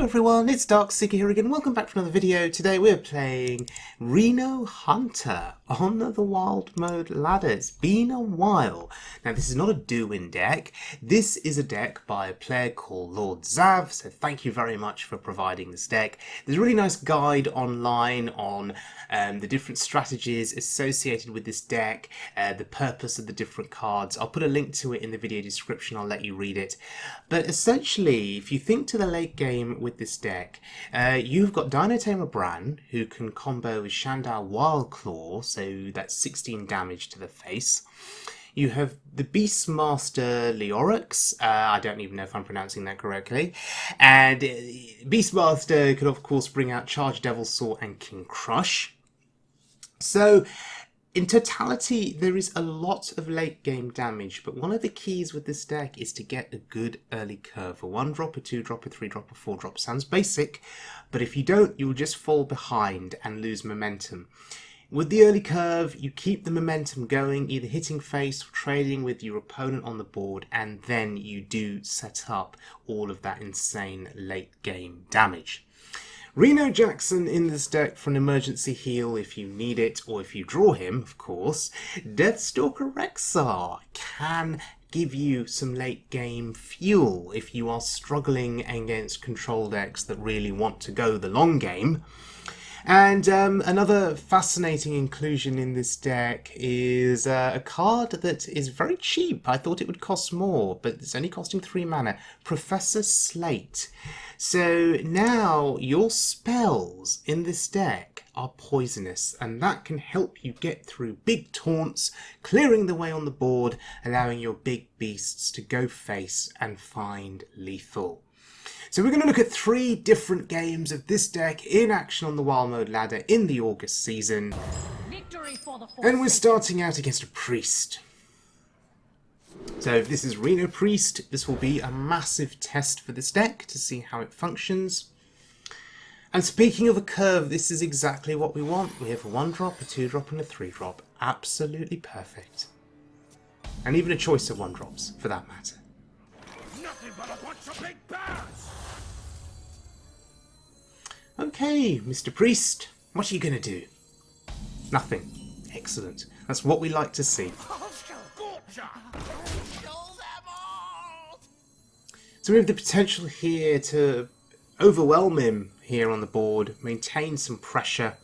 everyone, it's Darkseeker here again. Welcome back for another video. Today we're playing Reno Hunter on the Wild Mode ladder. It's been a while. Now this is not a do-win deck. This is a deck by a player called LordXav's, so thank you very much for providing this deck. There's a really nice guide online on the different strategies associated with this deck, the purpose of the different cards. I'll put a link to it in the video description, I'll let you read it. But essentially, if you think to the late game with this deck, you've got Dinotamer Brann, who can combo with Shan'do Wildclaw, so that's 16 damage to the face. You have the Beastmaster Leoroxx, I don't even know if I'm pronouncing that correctly, and Beastmaster could of course bring out Charge Devilsaur and King Krush. So in totality, there is a lot of late game damage, but one of the keys with this deck is to get a good early curve. A 1-drop, a 2-drop, a 3-drop, a 4-drop sounds basic, but if you don't, you'll just fall behind and lose momentum. With the early curve, you keep the momentum going, either hitting face or trading with your opponent on the board, and then you do set up all of that insane late game damage. Reno Jackson in this deck for an emergency heal if you need it, or if you draw him, of course. Deathstalker Rexxar can give you some late game fuel if you are struggling against control decks that really want to go the long game. And another fascinating inclusion in this deck is a card that is very cheap. I thought it would cost more, but it's only costing 3 mana. Professor Slate. So now your spells in this deck are poisonous, and that can help you get through big taunts, clearing the way on the board, allowing your big beasts to go face and find lethal. So we're going to look at 3 different games of this deck in action on the Wild Mode ladder in the August season. And we're starting out against a Priest. So if this is Reno Priest, this will be a massive test for this deck to see how it functions. And speaking of a curve, this is exactly what we want. We have a 1-drop, a 2-drop and a 3-drop. Absolutely perfect. And even a choice of 1-drops, for that matter. Nothing but a bunch of big bears! Okay, Mr. Priest, what are you going to do? Nothing. Excellent. That's what we like to see. So we have the potential here to overwhelm him here on the board, maintain some pressure.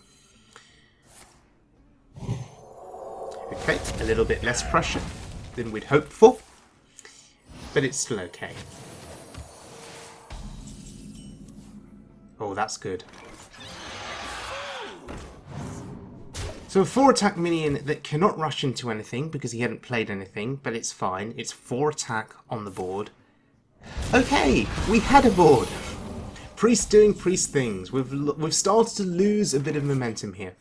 Okay, a little bit less pressure than we'd hoped for, but it's still okay. Oh, that's good. So a 4-attack minion that cannot rush into anything because he hadn't played anything, but it's fine. It's 4 attack on the board. Okay, we had a board. Priest doing priest things. We've started to lose a bit of momentum here.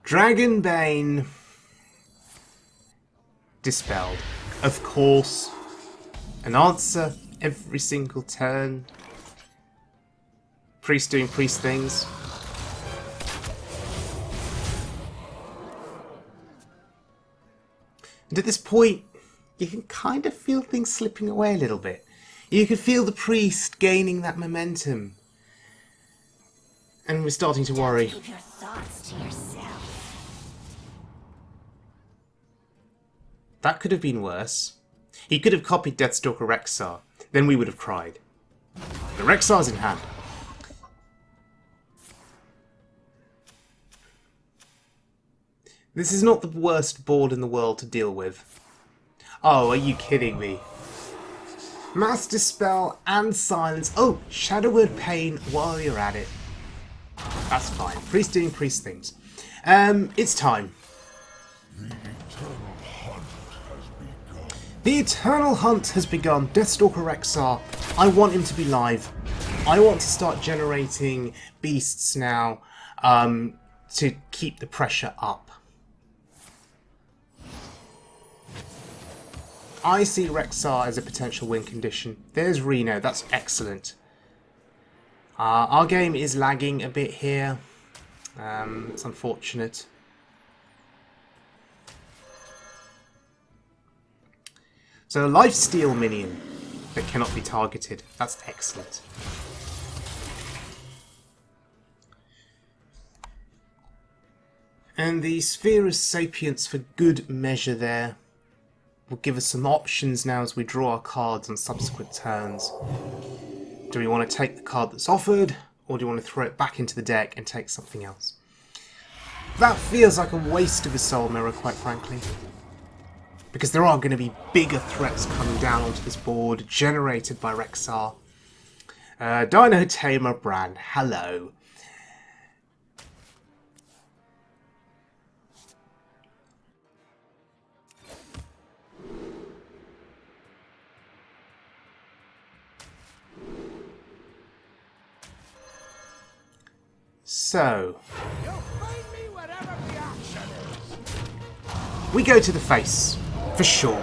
Dragonbane dispelled. Of course. An answer every single turn. Priest doing priest things. And at this point, you can kind of feel things slipping away a little bit. You can feel the priest gaining that momentum. And we're starting to worry. Keep your thoughts to yourself. That could have been worse. He could have copied Deathstalker Rexxar. Then we would have cried. The Rexxar's in hand. This is not the worst board in the world to deal with. Oh, are you kidding me? Mass Dispel and Silence. Oh, Shadow Word Pain while you're at it. That's fine. Priest doing priest things. It's time. The Eternal Hunt has begun. Deathstalker Rexxar. I want him to be live. I want to start generating beasts now to keep the pressure up. I see Rexxar as a potential win condition. There's Reno. That's excellent. Our game is lagging a bit here. It's So a lifesteal minion that cannot be targeted. That's excellent. And the Sphere of Sapience for good measure there will give us some options now as we draw our cards on subsequent turns. Do we want to take the card that's offered, or do we want to throw it back into the deck and take something else? That feels like a waste of a Soul Mirror, quite frankly. Because there are going to be bigger threats coming down onto this board, generated by Rexxar. Dinotamer, Brann, hello. So, You'll find me wherever the action is. we go to the face, for sure.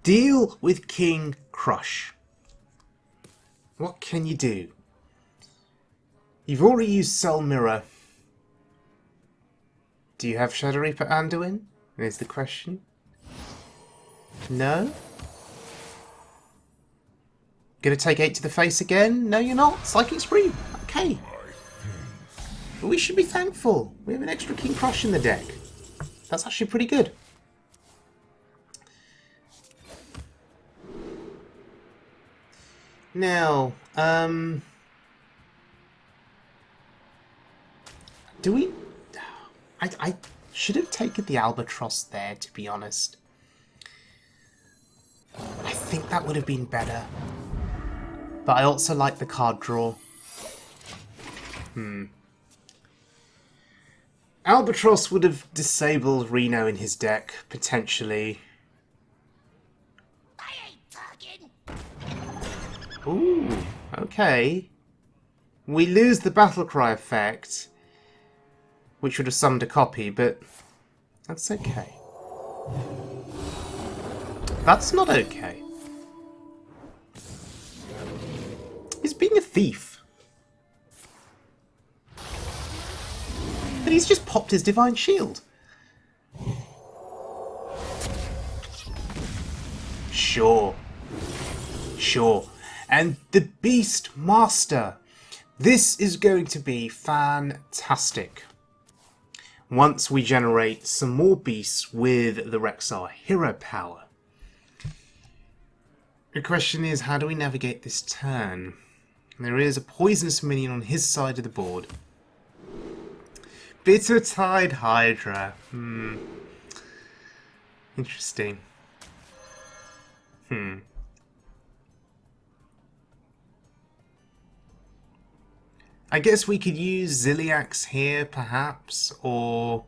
Deal with King Krush. What can you do? You've already used Soul Mirror. Do you have Shadow Reaper Anduin? Is the question. No? Gonna take 8 to the face again? No, you're not. Psychic Scream. Okay. But we should be thankful. We have an extra King Krush in the deck. That's actually pretty good. Now, do we... I should have taken the Albatross there, to be honest. I think that would have been better. But I also like the card draw. Albatross would have disabled Reno in his deck, potentially. I ain't talking. Ooh, okay. We lose the Battlecry effect, which would have summoned a copy, but that's okay. That's not okay. He's being a thief. But he's just popped his Divine Shield. Sure. Sure. And the Beast Master. This is going to be fantastic. Once we generate some more beasts with the Rexxar hero power. The question is, how do we navigate this turn? There is a poisonous minion on his side of the board. Bittertide Hydra. Interesting. I guess we could use Leoroxx here, perhaps, or...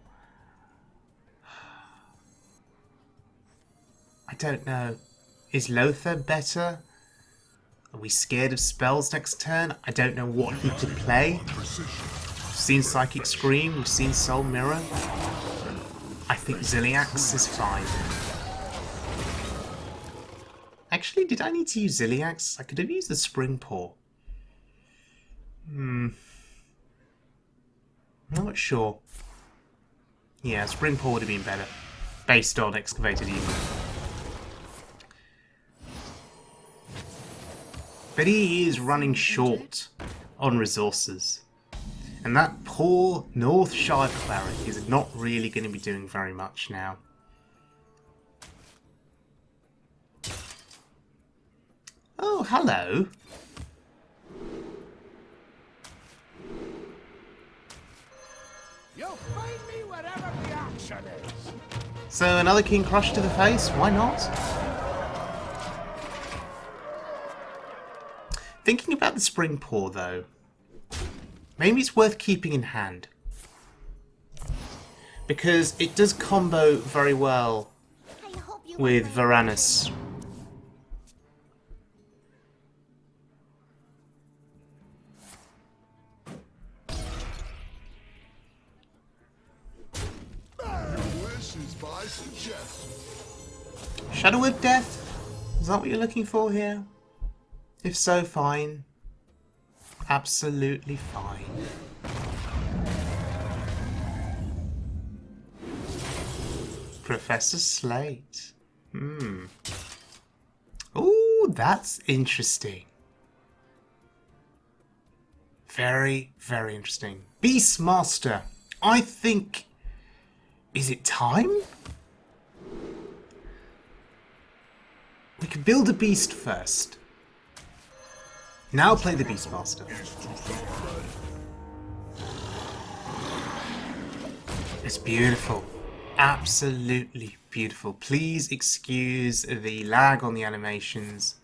I don't know. Is Lothar better? Are we scared of spells next turn? I don't know what he could play. We've seen Psychic Scream, we've seen Soul Mirror. I think Leoroxx is fine. Actually, did I need to use Leoroxx? I could have used the Spring Paw. Not sure. Yeah, Spring Paw would have been better. Based on Excavated Evil. But he is running short on resources. And that poor Northshire Cleric is not really going to be doing very much now. Oh, hello. You'll find me wherever the action is. So another King Krush to the face? Why not? Thinking about the Spring Paw, though, maybe it's worth keeping in hand. Because it does combo very well with Varanus. Shadow of Death? Is that what you're looking for here? If so, fine. Absolutely fine. Professor Slate. Ooh, that's interesting. Very, very interesting. Beastmaster. I think... Is it time? We could build a beast first. Now play the Beastmaster. It's beautiful. Absolutely beautiful. Please excuse the lag on the animations.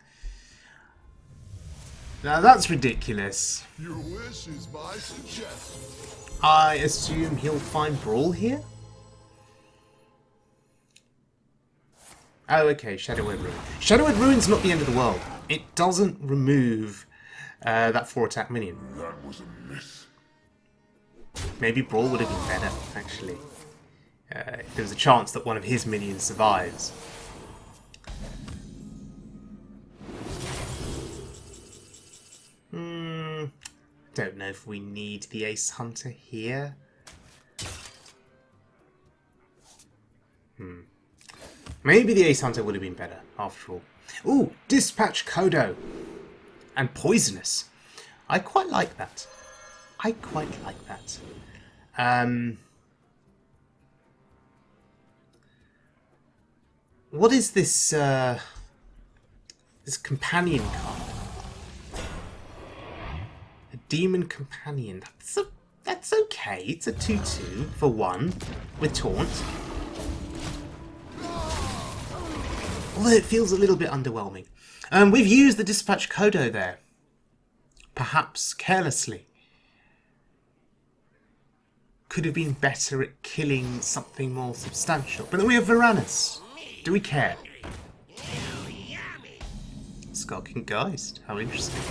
Now that's ridiculous. Your wish is my suggestion. I assume he'll find Brawl here? Oh, okay, Shadowed Ruin. Shadowed Ruin's not the end of the world. It doesn't remove that 4-attack minion. That was a miss. Maybe Brawl would have been better, actually. If there was a chance that one of his minions survives. Don't know if we need the Ace Hunter here. Maybe the Ace Hunter would have been better, after all. Ooh, Dispatch Kodo. And Poisonous. I quite like that. I quite like that. What is this, this companion card? A Demon Companion. That's okay. It's a 2-2 for 1 with Taunt. Although it feels a little bit underwhelming. We've used the Dispatch Kodo there. Perhaps carelessly. Could have been better at killing something more substantial. But then we have Varanus. Do we care? Skulking Geist. How interesting.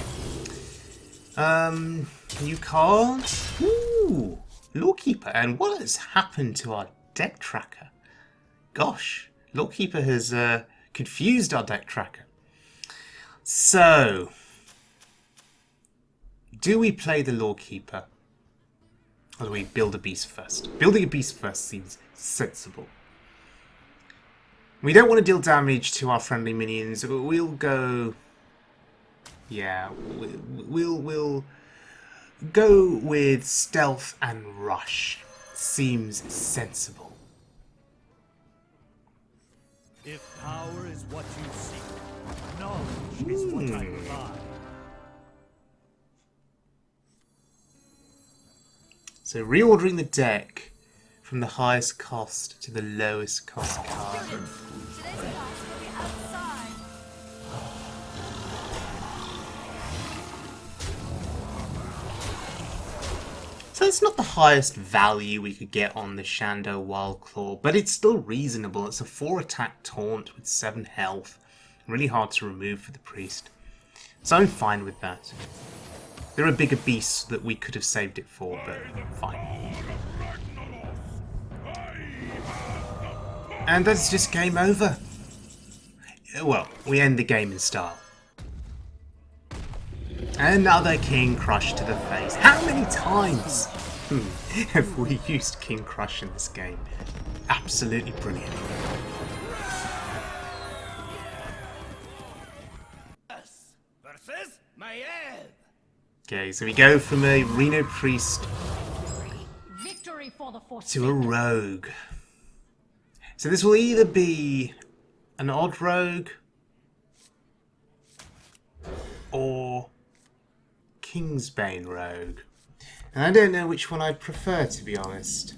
New card. Ooh, Lawkeeper. And what has happened to our deck tracker? Gosh, Lawkeeper has confused our deck tracker. So, do we play the Lawkeeper? Or do we build a beast first? Building a beast first seems sensible. We don't want to deal damage to our friendly minions. We'll go... Yeah, we'll go with Stealth and Rush. Seems sensible. If power is what you seek, knowledge is what I provide. So reordering the deck from the highest cost to the lowest cost card. So it's not the highest value we could get on the Shan'do Wildclaw, but it's still reasonable. It's a 4-attack taunt with 7 health. Really hard to remove for the priest. So I'm fine with that. There are bigger beasts that we could have saved it for, but fine. And that's just game over. Well, we end the game in style. Another King Krush to the face. How many times have we used King Krush in this game? Absolutely brilliant. Versus my head. Okay, so we go from a Reno Priest Victory for the to a Rogue. So this will either be an odd Rogue or Kingsbane Rogue. And I don't know which one I'd prefer, to be honest.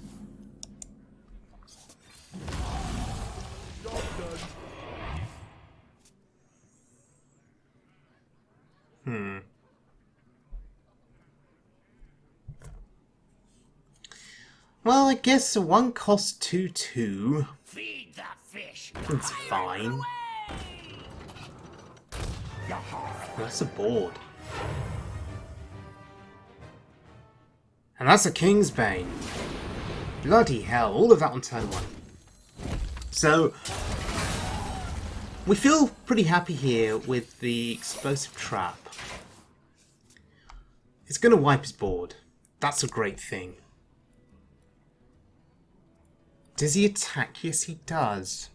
Well, I guess one cost 2-2. Feed the fish. It's fine. That's a board. And that's a Kingsbane. Bloody hell, all of that on turn 1. So, we feel pretty happy here with the Explosive Trap. It's going to wipe his board. That's a great thing. Does he attack? Yes, he does.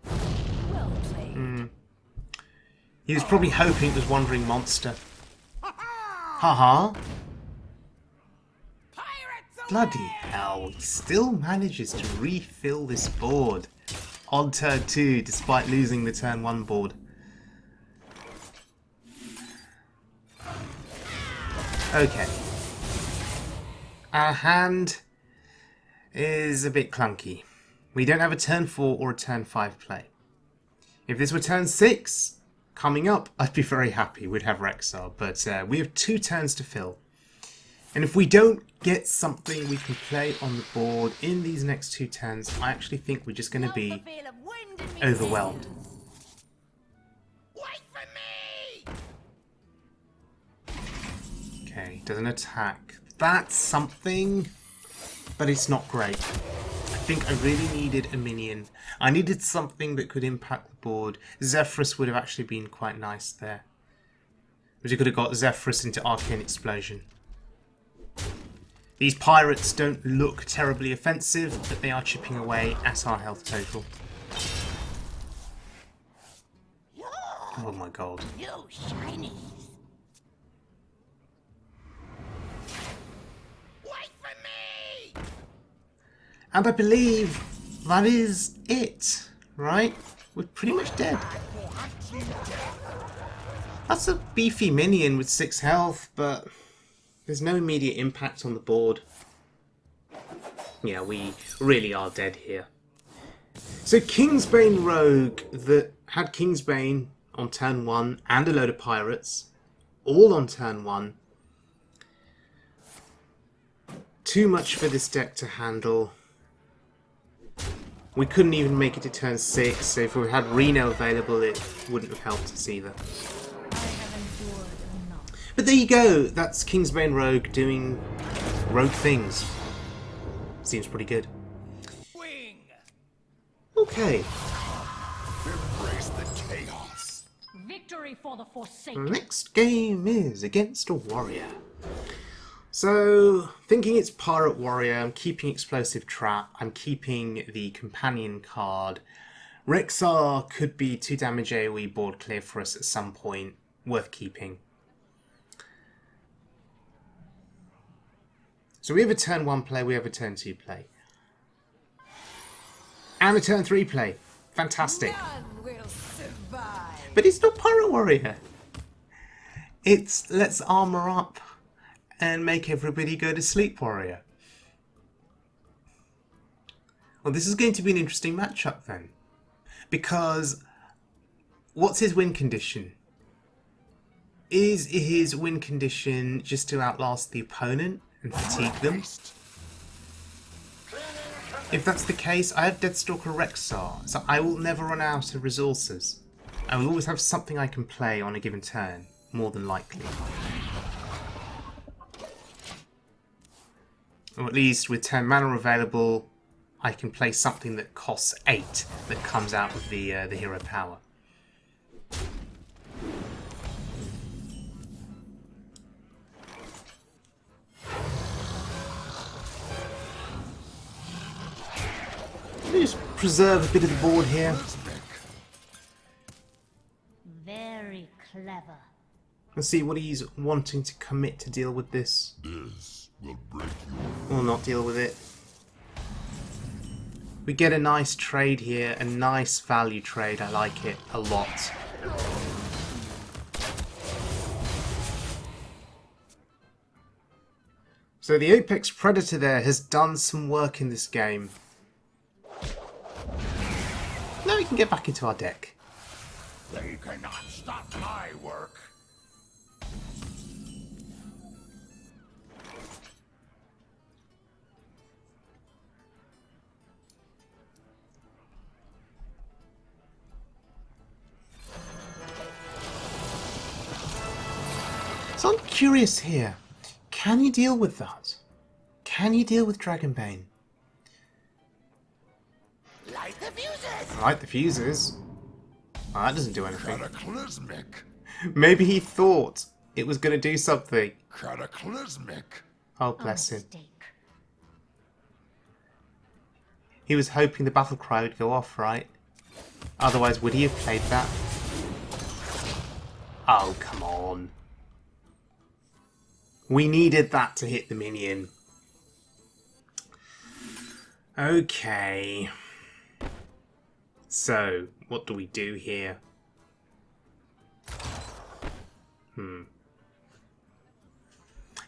Well played. He was probably hoping it was Wandering Monster. Haha. Bloody hell, he still manages to refill this board on turn 2 despite losing the turn 1 board. Okay. Our hand is a bit clunky. We don't have a turn 4 or a turn 5 play. If this were turn 6 coming up, I'd be very happy. We'd have Rexxar, but we have 2 turns to fill. And if we don't get something we can play on the board in these next 2 turns, I actually think we're just going to be overwhelmed. Wait for me! Okay, doesn't attack. That's something, but it's not great. I think I really needed a minion. I needed something that could impact the board. Zephyrus would have actually been quite nice there. But you could have got Zephyrus into Arcane Explosion. These pirates don't look terribly offensive, but they are chipping away at our health total. Oh my god. You shinies! Wait for me! And I believe that is it, right? We're pretty much dead. That's a beefy minion with 6 health, but there's no immediate impact on the board. Yeah, we really are dead here. So Kingsbane Rogue that had Kingsbane on turn 1 and a load of pirates, all on turn 1. Too much for this deck to handle. We couldn't even make it to turn 6, so if we had Reno available it wouldn't have helped us either. But there you go, that's Kingsbane Rogue doing rogue things. Seems pretty good. Wing! Okay, Embrace the chaos. Victory for the Forsaken. next game is against a warrior. So, thinking it's Pirate Warrior, I'm keeping Explosive Trap, I'm keeping the Companion card. Rexxar could be 2 damage AoE board clear for us at some point, worth keeping. So we have a turn 1 play, we have a turn 2 play. And a turn 3 play. Fantastic. None will survive. But it's not Pirate Warrior. It's let's armor up and make everybody go to sleep Warrior. Well, this is going to be an interesting matchup then. Because what's his win condition? Is his win condition just to outlast the opponent and fatigue them? If that's the case, I have Deathstalker Rexxar, so I will never run out of resources. I will always have something I can play on a given turn, more than likely. Or at least with 10 mana available, I can play something that costs 8 that comes out of the hero power. Let me just preserve a bit of the board here. Very clever. Let's see what he's wanting to commit to deal with this. This will break you. Or not deal with it. We get a nice trade here, a nice value trade. I like it a lot. So the Apex Predator there has done some work in this game. Now we can get back into our deck. They cannot stop my work. So I'm curious here. Can you deal with that? Can you deal with Dragonbane? Light the fuses! Light the fuses. Oh, that doesn't do anything. Cataclysmic. Maybe he thought it was going to do something. Cataclysmic. Oh, bless him. Mistake. He was hoping the battle cry would go off, right? Otherwise, would he have played that? Oh, come on. We needed that to hit the minion. Okay. So, what do we do here?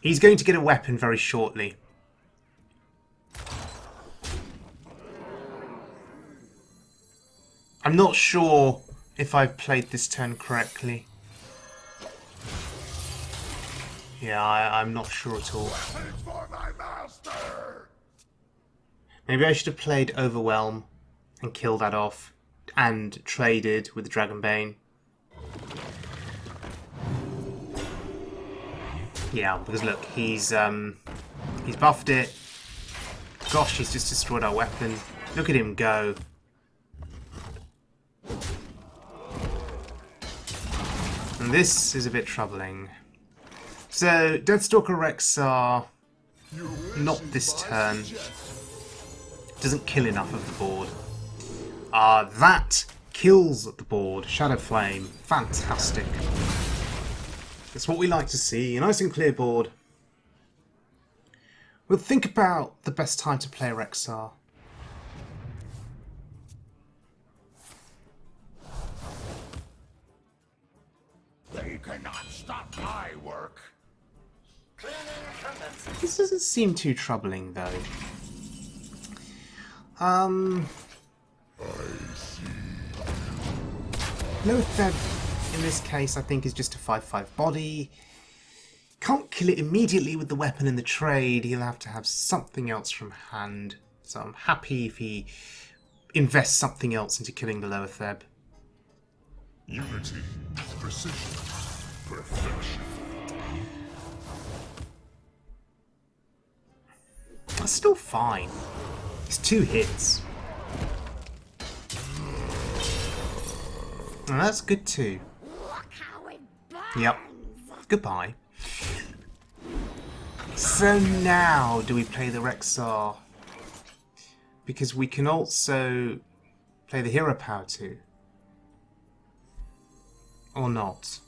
He's going to get a weapon very shortly. I'm not sure if I've played this turn correctly. Yeah, I'm not sure at all. For my master! Maybe I should have played Overwhelm and killed that off and traded with the Dragonbane. Yeah, because look, he's buffed it. Gosh, he's just destroyed our weapon. Look at him go. And this is a bit troubling. So, Deathstalker Rexxar, not this turn. Doesn't kill enough of the board. That kills the board. Shadow Flame. Fantastic. That's what we like to see. A nice and clear board. We'll think about the best time to play Rexxar. They cannot stop my work. This doesn't seem too troubling, though. Leoroxx, in this case, I think is just a 5/5 body. Can't kill it immediately with the weapon in the trade. He'll have to have something else from hand. So I'm happy if he invests something else into killing the Leoroxx. Unity, precision, perfection. That's still fine. It's 2 hits. And that's good too. Look how it burns. Yep. Goodbye. So now, do we play the Rexxar? Because we can also play the hero power too. Or not.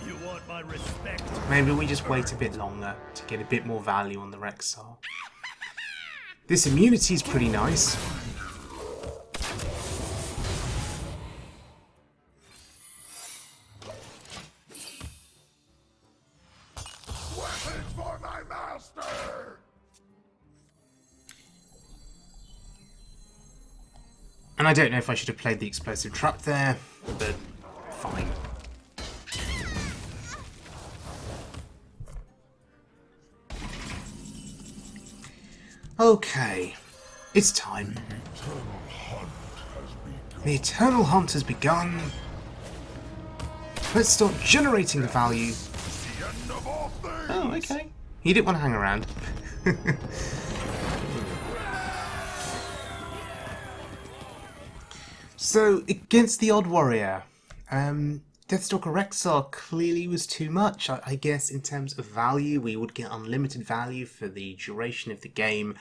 You want my respect? Maybe we just wait a bit longer to get a bit more value on the Rexxar. This immunity is pretty nice. Weapons for my master! And I don't know if I should have played the explosive trap there, but fine. Okay, it's time. The eternal hunt has begun. Let's start generating the value. The end of all things! Oh, okay. He didn't want to hang around. So, against the Odd Warrior, Deathstalker Rexxar clearly was too much. I guess in terms of value, we would get unlimited value for the duration of the game.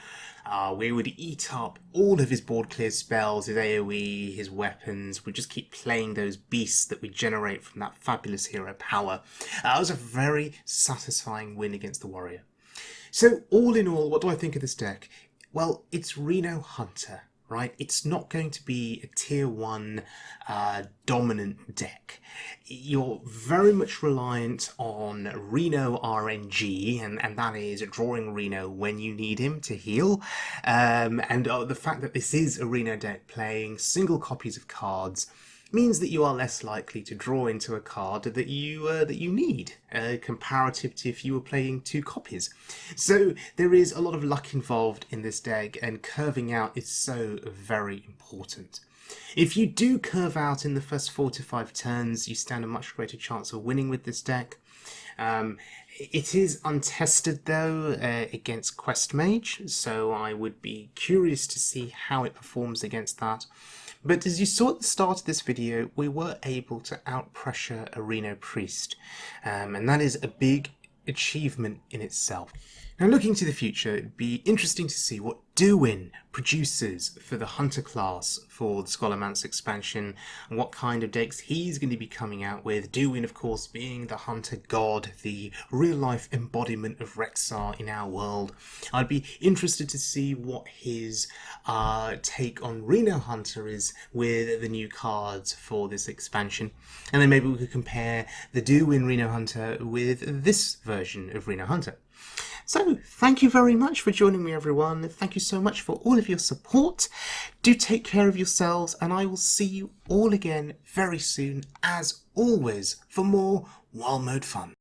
We would eat up all of his board clear spells, his AoE, his weapons. We'd just keep playing those beasts that we generate from that fabulous hero power. It was a very satisfying win against the Warrior. So, all in all, what do I think of this deck? Well, it's Reno Hunter. Right, it's not going to be a tier 1 dominant deck. You're very much reliant on Reno RNG, and that is drawing Reno when you need him to heal. And the fact that this is a Reno deck playing single copies of cards means that you are less likely to draw into a card that you need, comparative to if you were playing 2 copies. So there is a lot of luck involved in this deck, and curving out is so very important. If you do curve out in the first 4 to 5 turns, you stand a much greater chance of winning with this deck. It is untested though against Quest Mage, so I would be curious to see how it performs against that. But as you saw at the start of this video, we were able to outpressure a Reno Priest, and that is a big achievement in itself. Now, looking to the future, it'd be interesting to see what Duin produces for the Hunter class for the Scholomance expansion, and what kind of decks he's going to be coming out with. Duin, of course, being the Hunter god, the real-life embodiment of Rexxar in our world. I'd be interested to see what his take on Reno Hunter is with the new cards for this expansion. And then maybe we could compare the Duin Reno Hunter with this version of Reno Hunter. So, thank you very much for joining me, everyone. Thank you so much for all of your support. Do take care of yourselves, and I will see you all again very soon, as always, for more Wild Mode fun.